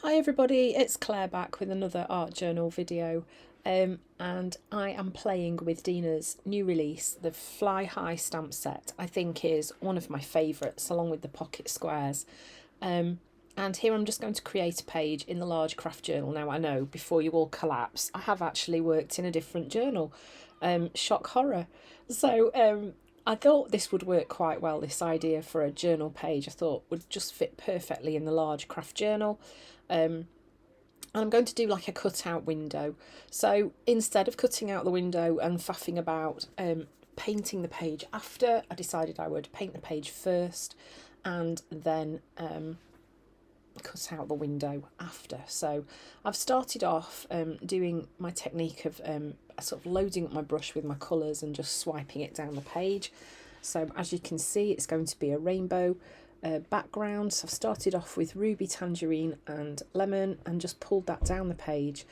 Hi everybody, it's Claire back with another art journal video, and I am playing with Dina's new release, the Fly High stamp set. I think is one of my favourites along with the pocket squares. And here I'm just going to create a page in the large craft journal. Now I know, before you all collapse, I have actually worked in a different journal, shock horror. So I thought this would work quite well, this idea for a journal page. I thought would just fit perfectly in the large craft journal. And I'm going to do like a cutout window. So instead of cutting out the window and faffing about painting the page after, I decided I would paint the page first and then cut out the window after. So I've started off doing my technique of sort of loading up my brush with my colours and just swiping it down the page. So as you can see, it's going to be a rainbow background. So I've started off with ruby, tangerine and lemon and just pulled that down the page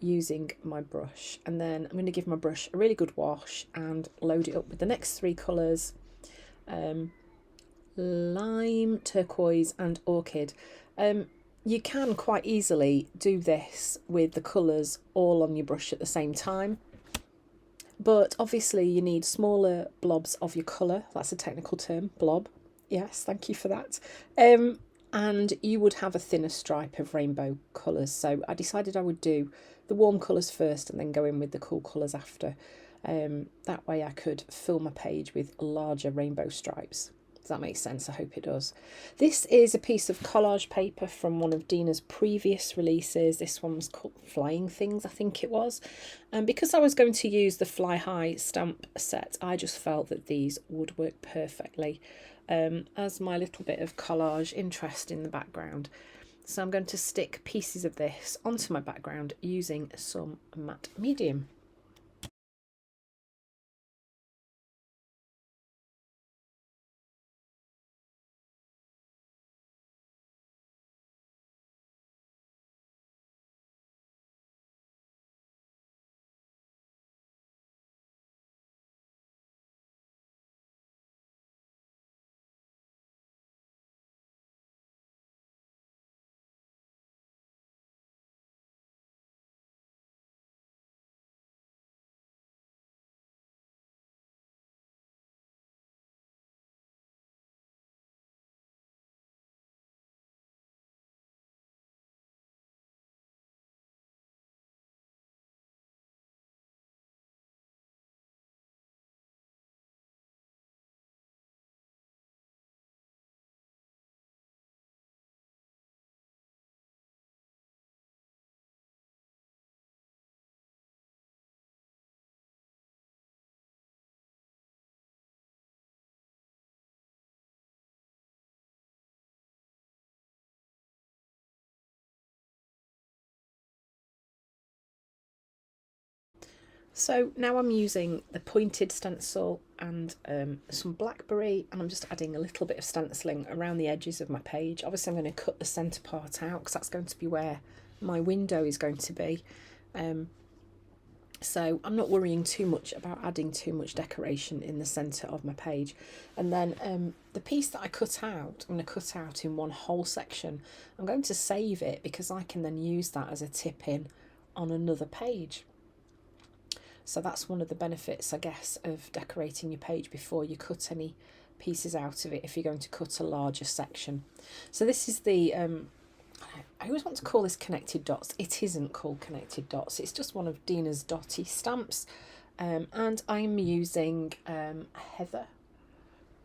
using my brush, and then I'm going to give my brush a really good wash and load it up with the next three colours, lime, turquoise and orchid. You can quite easily do this with the colours all on your brush at the same time, but obviously you need smaller blobs of your colour. That's a technical term, blob. Yes, thank you for that. And you would have a thinner stripe of rainbow colours. So I decided I would do the warm colours first and then go in with the cool colours after. That way I could fill my page with larger rainbow stripes. Does that make sense? I hope it does. This is a piece of collage paper from one of Dina's previous releases. This one was called Flying Things, I think it was. And because I was going to use the Fly High stamp set, I just felt that these would work perfectly as my little bit of collage interest in the background. So I'm going to stick pieces of this onto my background using some matte medium. So now I'm using the pointed stencil and some blackberry, and I'm just adding a little bit of stenciling around the edges of my page. Obviously I'm going to cut the centre part out because that's going to be where my window is going to be. So I'm not worrying too much about adding too much decoration in the centre of my page. And then the piece that I cut out, I'm going to cut out in one whole section. I'm going to save it because I can then use that as a tip in on another page. So that's one of the benefits, I guess, of decorating your page before you cut any pieces out of it if you're going to cut a larger section. So this is the, I always want to call this connected dots. It isn't called connected dots. It's just one of Dina's dotty stamps. And I'm using heather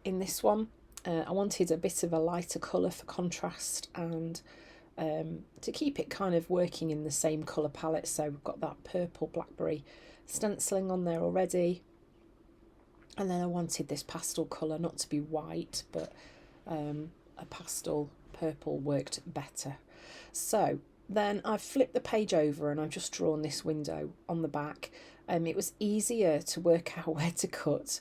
in this one. I wanted a bit of a lighter colour for contrast and to keep it kind of working in the same colour palette. So we've got that purple blackberry stenciling on there already, and then I wanted this pastel colour not to be white, but a pastel purple worked better. So then I've flipped the page over and I've just drawn this window on the back. It was easier to work out where to cut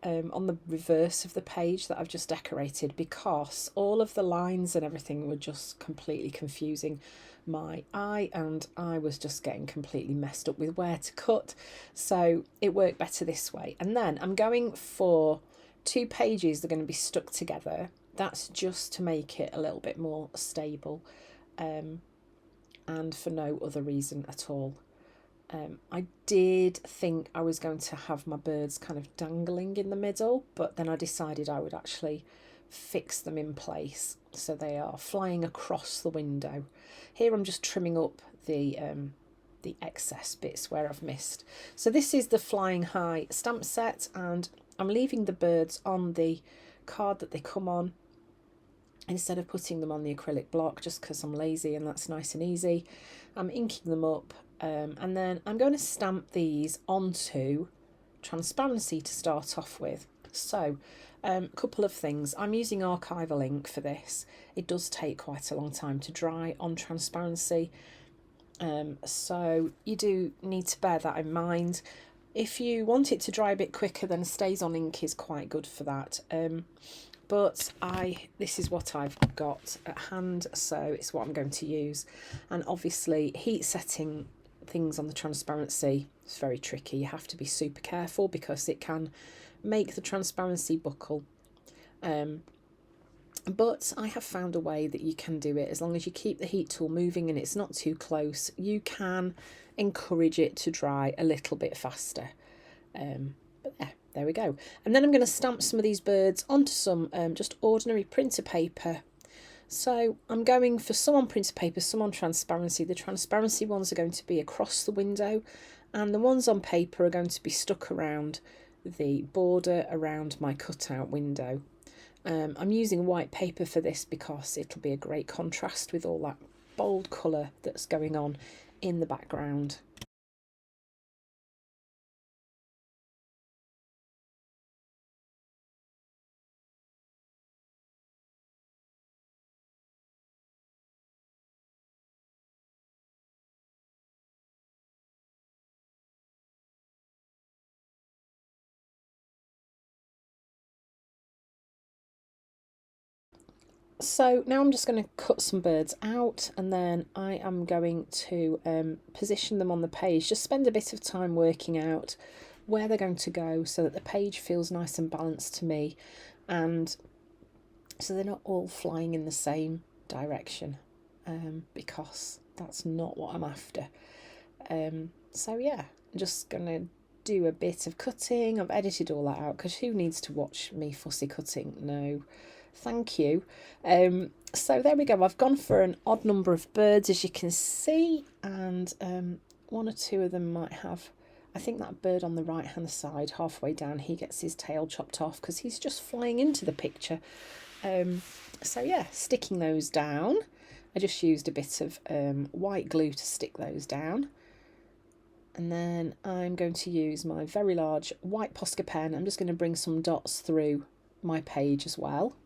on the reverse of the page that I've just decorated, because all of the lines and everything were just completely confusing my eye, and I was just getting completely messed up with where to cut. So it worked better this way. And then I'm going for two pages that are going to be stuck together. That's just to make it a little bit more stable. and for no other reason at all. I did think I was going to have my birds kind of dangling in the middle, but then I decided I would actually fix them in place so they are flying across the window. Here I'm just trimming up the excess bits where I've missed. So this is the Flying High stamp set, and I'm leaving the birds on the card that they come on instead of putting them on the acrylic block, just because I'm lazy and that's nice and easy. I'm inking them up, and then I'm going to stamp these onto transparency to start off with. So a couple of things. I'm using archival ink for this. It does take quite a long time to dry on transparency, so you do need to bear that in mind. If you want it to dry a bit quicker, then StazOn ink is quite good for that. But this is what I've got at hand, so it's what I'm going to use. And obviously heat setting things on the transparency is very tricky. You have to be super careful because it can make the transparency buckle. But I have found a way that you can do it. As long as you keep the heat tool moving and it's not too close, you can encourage it to dry a little bit faster. But there we go. And then I'm going to stamp some of these birds onto some just ordinary printer paper. So I'm going for some on printer paper, some on transparency. The transparency ones are going to be across the window, and the ones on paper are going to be stuck around the border around my cutout window. I'm using white paper for this because it'll be a great contrast with all that bold colour that's going on in the background. So now I'm just going to cut some birds out, and then I am going to position them on the page. Just spend a bit of time working out where they're going to go so that the page feels nice and balanced to me, and so they're not all flying in the same direction, because that's not what I'm after. So yeah, I'm just going to do a bit of cutting. I've edited all that out because who needs to watch me fussy cutting? No. Thank you. So there we go. I've gone for an odd number of birds, as you can see, and one or two of them might have, I think that bird on the right hand side halfway down, he gets his tail chopped off because he's just flying into the picture. So yeah, sticking those down. I just used a bit of white glue to stick those down, and then I'm going to use my very large white Posca pen. I'm just going to bring some dots through my page as well,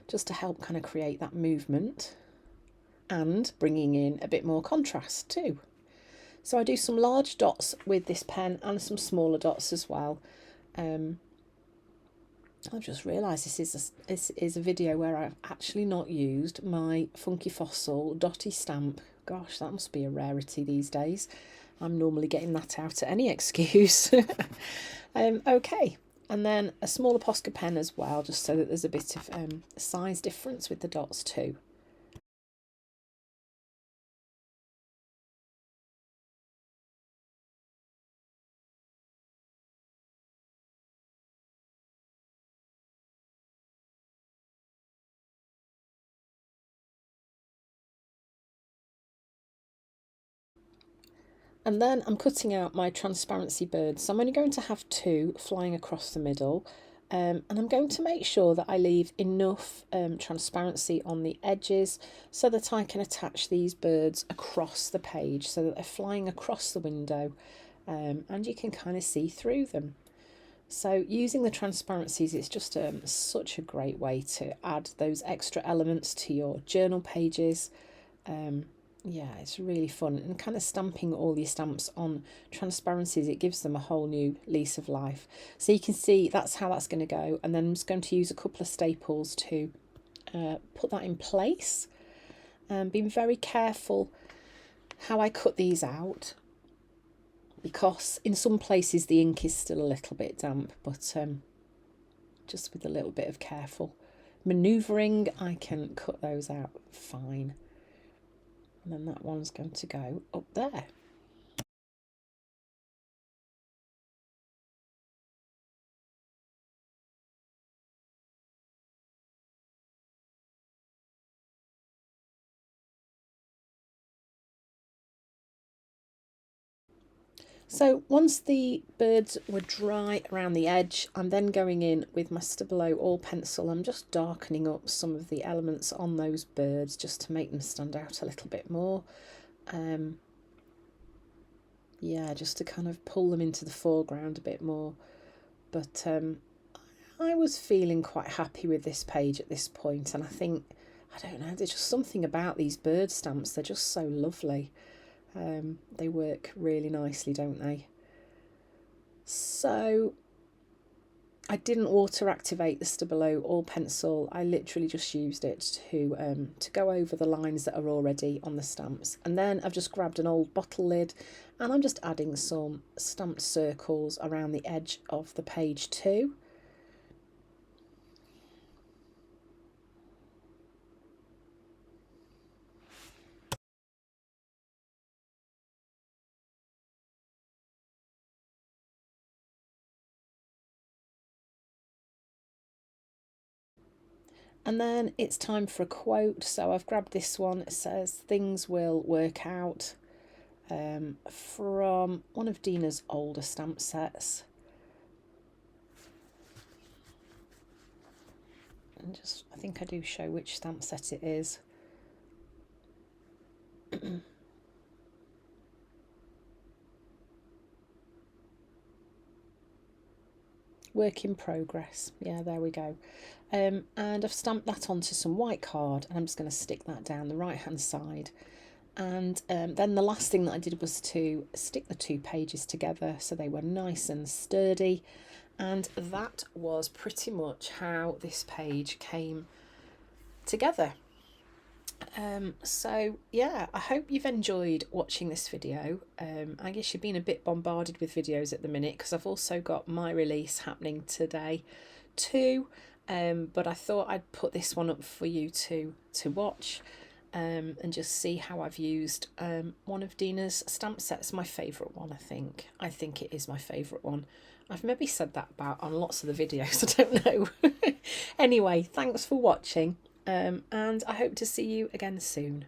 just to help kind of create that movement and bringing in a bit more contrast too. So I do some large dots with this pen and some smaller dots as well. I've just realised this is a video where I've actually not used my Funky Fossil dotty stamp. Gosh, that must be a rarity these days. I'm normally getting that out at any excuse. Okay. And then a smaller Posca pen as well, just so that there's a bit of size difference with the dots too. And then I'm cutting out my transparency birds. So I'm only going to have two flying across the middle. And I'm going to make sure that I leave enough transparency on the edges so that I can attach these birds across the page so that they're flying across the window, and you can kind of see through them. So using the transparencies, it's just such a great way to add those extra elements to your journal pages. Yeah, it's really fun, and kind of stamping all your stamps on transparencies, it gives them a whole new lease of life. So you can see that's how that's going to go, and then I'm just going to use a couple of staples to put that in place. Being very careful how I cut these out, because in some places the ink is still a little bit damp, but just with a little bit of careful manoeuvring I can cut those out fine. And then that one's going to go up there. So once the birds were dry around the edge, I'm then going in with my Stabilo All Pencil. I'm just darkening up some of the elements on those birds just to make them stand out a little bit more. Yeah, just to kind of pull them into the foreground a bit more. But I was feeling quite happy with this page at this point, and I think, I don't know, there's just something about these bird stamps, they're just so lovely. They work really nicely, don't they? So I didn't water activate the Stabilo All Pencil. I literally just used it to go over the lines that are already on the stamps. And then I've just grabbed an old bottle lid and I'm just adding some stamped circles around the edge of the page too. And then it's time for a quote. So I've grabbed this one. It says, "Things will work out," from one of Dina's older stamp sets. And just, I think I do show which stamp set it is. Work in progress. Yeah, there we go. And I've stamped that onto some white card, and I'm just going to stick that down the right hand side. And then the last thing that I did was to stick the two pages together so they were nice and sturdy. And that was pretty much how this page came together. So yeah, I hope you've enjoyed watching this video. I guess you've been a bit bombarded with videos at the minute because I've also got my release happening today too. But I thought I'd put this one up for you to watch and just see how I've used one of Dina's stamp sets. My favourite one, I think. I think it is my favourite one. I've maybe said that about on lots of the videos, I don't know. Anyway, thanks for watching. And I hope to see you again soon.